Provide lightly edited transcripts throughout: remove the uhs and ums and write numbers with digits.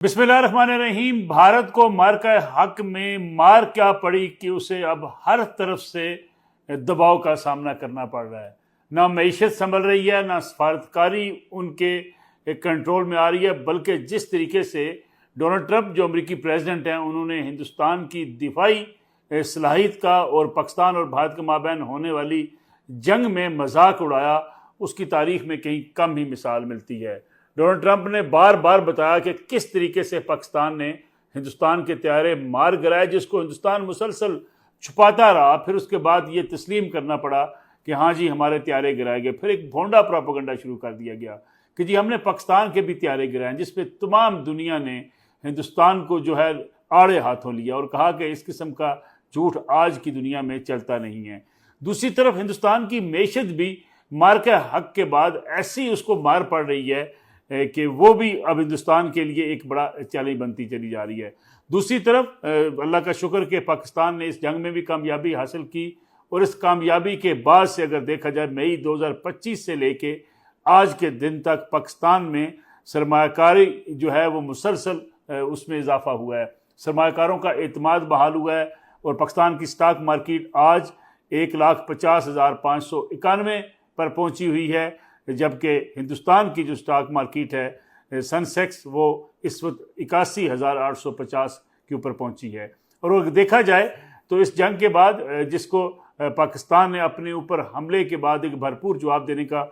बिस्मिल्लाहिर्रहमानिर्रहीम। भारत को मार का हक में मार क्या पड़ी कि उसे अब हर तरफ से दबाव का सामना करना पड़ रहा है। ना मईशत संभल रही है, ना सफारतकारी उनके कंट्रोल में आ रही है, बल्कि जिस तरीके से डोनाल्ड ट्रंप जो अमेरिकी प्रेसिडेंट हैं उन्होंने हिंदुस्तान की दिफाई सलाहियत का और पाकिस्तान और भारत के माबैन होने वाली जंग में मजाक उड़ाया, उसकी तारीख में कहीं कम ही मिसाल मिलती है। डोनाल्ड ट्रंप ने बार बार बताया कि किस तरीके से पाकिस्तान ने हिंदुस्तान के त्यारे मार गिराए, जिसको हिंदुस्तान मुसलसल छुपाता रहा। फिर उसके बाद ये तस्लीम करना पड़ा कि हाँ जी हमारे त्यारे गिराए गए। फिर एक भोंडा प्रोपेगेंडा शुरू कर दिया गया कि जी हमने पाकिस्तान के भी त्यारे गिराए, जिसपे तमाम दुनिया ने हिंदुस्तान को जो है आड़े हाथों लिया और कहा कि इस किस्म का झूठ आज की दुनिया में चलता नहीं है। दूसरी तरफ हिंदुस्तान की मैशत भी मार के हक के बाद ऐसी उसको मार पड़ रही है कि वो भी अब हिंदुस्तान के लिए एक बड़ा चैलेंज बनती चली जा रही है। दूसरी तरफ अल्लाह का शुक्र कि पाकिस्तान ने इस जंग में भी कामयाबी हासिल की और इस कामयाबी के बाद से अगर देखा जाए मई 2025 से लेके आज के दिन तक पाकिस्तान में सरमायाकारी जो है वो मुसलसल उसमें इजाफा हुआ है। सरमायाकारों का एतमाद बहाल हुआ है और पाकिस्तान की स्टॉक मार्केट आज 1,50,591 पर पहुंची हुई है, जबकि हिंदुस्तान की जो स्टॉक मार्केट है सेंसेक्स वो इस वक्त 81,850 के ऊपर पहुंची है। और अगर देखा जाए तो इस जंग के बाद जिसको पाकिस्तान ने अपने ऊपर हमले के बाद एक भरपूर जवाब देने का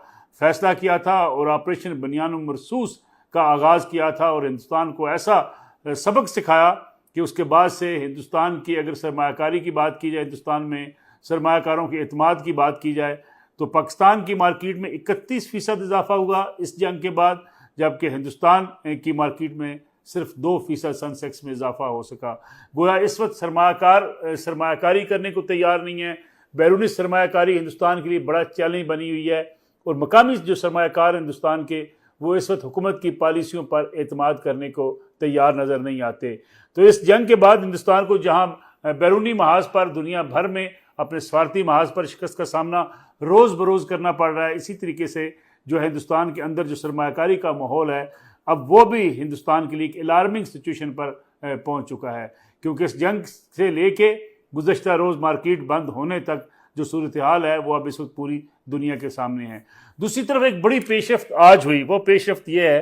फैसला किया था और ऑपरेशन बनियान मरसूस का आगाज़ किया था और हिंदुस्तान को ऐसा सबक सिखाया कि उसके बाद से हिंदुस्तान की अगर सरमायाकारी की बात की जाए, हिंदुस्तान में सरमायाकारों के एतमाद की बात की जाए तो पाकिस्तान की मार्केट में 31% इजाफा हुआ इस जंग के बाद, जबकि हिंदुस्तान की मार्केट में सिर्फ 2% सेंसेक्स में इजाफा हो सका। गोया इस वक्त सरमायाकारी करने को तैयार नहीं है। बैरूनी सरमायाकारी हिंदुस्तान के लिए बड़ा चैलेंज बनी हुई है और मकामी जो सरमायाकार हिंदुस्तान के वो इस वक्त हुकूमत की पॉलिसियों पर एतमाद करने को तैयार नज़र नहीं आते। तो इस जंग के बाद हिंदुस्तान को जहाँ बैरूनी महाज पर दुनिया भर में अपने स्वार्थी महाज पर शिकस्त का सामना रोज़ बरोज़ करना पड़ रहा है, इसी तरीके से जो है हिंदुस्तान के अंदर जो सरमायाकारी का माहौल है अब वो भी हिंदुस्तान के लिए एक अलार्मिंग सिचुएशन पर पहुंच चुका है, क्योंकि इस जंग से लेके गुज़श्ता रोज़ मार्केट बंद होने तक जो सूरत हाल है वो अब इस वक्त पूरी दुनिया के सामने है। दूसरी तरफ एक बड़ी पेशरफ्त आज हुई। वो पेशरफ्त ये है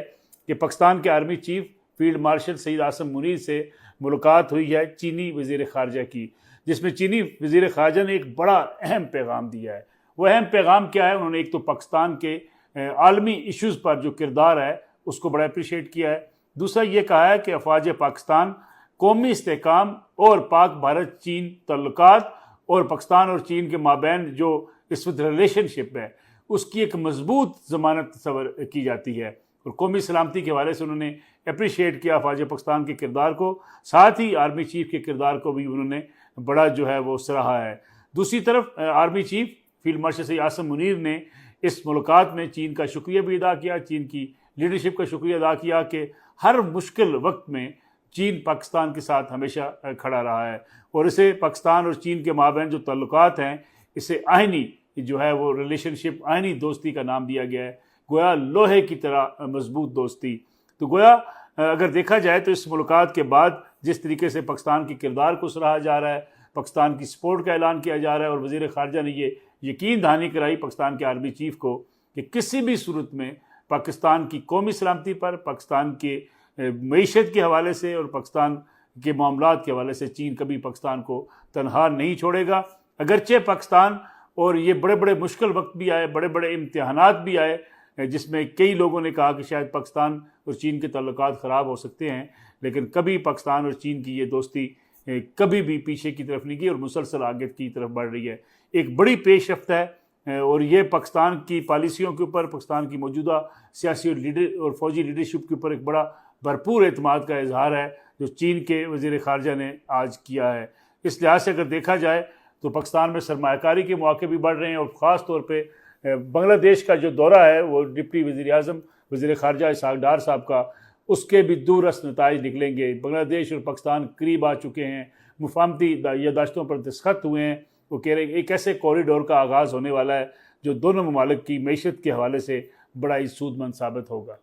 कि पाकिस्तान के army chief field marshal Syed Asim Munir से मुलाकात हुई है चीनी वज़ीर ख़ारजा की, जिसमें चीनी वज़ीर ख़ारजा ने एक बड़ा अहम पैगाम दिया है। वह अहम पैगाम क्या है? उन्होंने एक तो पाकिस्तान के आलमी इश्यूज़ पर जो किरदार है उसको बड़ा अप्रिशिएट किया है। दूसरा ये कहा है कि अफवाज पाकिस्तान कौमी इस्तेहकाम और पाक भारत चीन तल्लुकात और पाकिस्तान और चीन के माबैन जो इस वक्त रिलेशनशिप है उसकी एक मजबूत ज़मानत तस्वर की जाती है और कौमी सलामती के हवाले से उन्होंने अप्रिशिएट किया अफवाज पाकिस्तान के किरदार को, साथ ही आर्मी चीफ के किरदार को भी उन्होंने बड़ा जो है वो सराहा है। दूसरी तरफ army chief field marshal Syed Asim Munir ने इस मुलाकात में चीन का शुक्रिया भी अदा किया, चीन की लीडरशिप का शुक्रिया अदा किया कि हर मुश्किल वक्त में चीन पाकिस्तान के साथ हमेशा खड़ा रहा है और इसे पाकिस्तान और चीन के माबैन जो ताल्लुकात हैं इसे आइनी जो है वो रिलेशनशिप, आइनी दोस्ती का नाम दिया गया है, गोया लोहे की तरह मजबूत दोस्ती। तो गोया अगर देखा जाए तो इस मुलाकात के बाद जिस तरीके से पाकिस्तान के किरदार को सराहा जा रहा है, पाकिस्तान की सपोर्ट का ऐलान किया जा रहा है और वज़ीर ख़ारजा ने ये यकीन दहानी कराई पाकिस्तान के आर्मी चीफ को कि किसी भी सूरत में पाकिस्तान की कौमी सलामती पर, पाकिस्तान के मईशत के हवाले से और पाकिस्तान के मामलात के हवाले से चीन कभी पाकिस्तान को तनहा नहीं छोड़ेगा। अगरचे पाकिस्तान और ये बड़े बड़े मुश्किल वक्त भी आए, बड़े बड़े इम्तिहानात भी आए, जिसमें कई लोगों ने कहा कि शायद पाकिस्तान और चीन के ताल्लुकात ख़राब हो सकते हैं, लेकिन कभी पाकिस्तान और चीन की ये दोस्ती कभी भी पीछे की तरफ नहीं गई और मुसलसल आगे की तरफ बढ़ रही है। एक बड़ी पेशरफ्त है और ये पाकिस्तान की पॉलिसियों के ऊपर, पाकिस्तान की मौजूदा सियासी और फौजी लीडरशिप के ऊपर एक बड़ा भरपूर एतमाद का इजहार है जो चीन के वज़ीर ख़ारजा ने आज किया है। इस लिहाज से अगर देखा जाए तो पाकिस्तान में सरमायाकारी के मौके भी बढ़ रहे हैं और ख़ास तौर पर बांग्लादेश का जो दौरा है वो डिप्टी वज़ीर आज़म वज़ीर ख़ारजा इसहाक़ डार साहब का, उसके भी दूरस्थ नताइज निकलेंगे। बांग्लादेश और पाकिस्तान करीब आ चुके हैं, मुफाहमती यादाश्तों पर दस्तखत हुए हैं। वो कह रहे हैं एक ऐसे कॉरिडोर का आगाज़ होने वाला है जो दोनों ममालिक की मईशत के हवाले से बड़ा ही सूदमंद साबित होगा।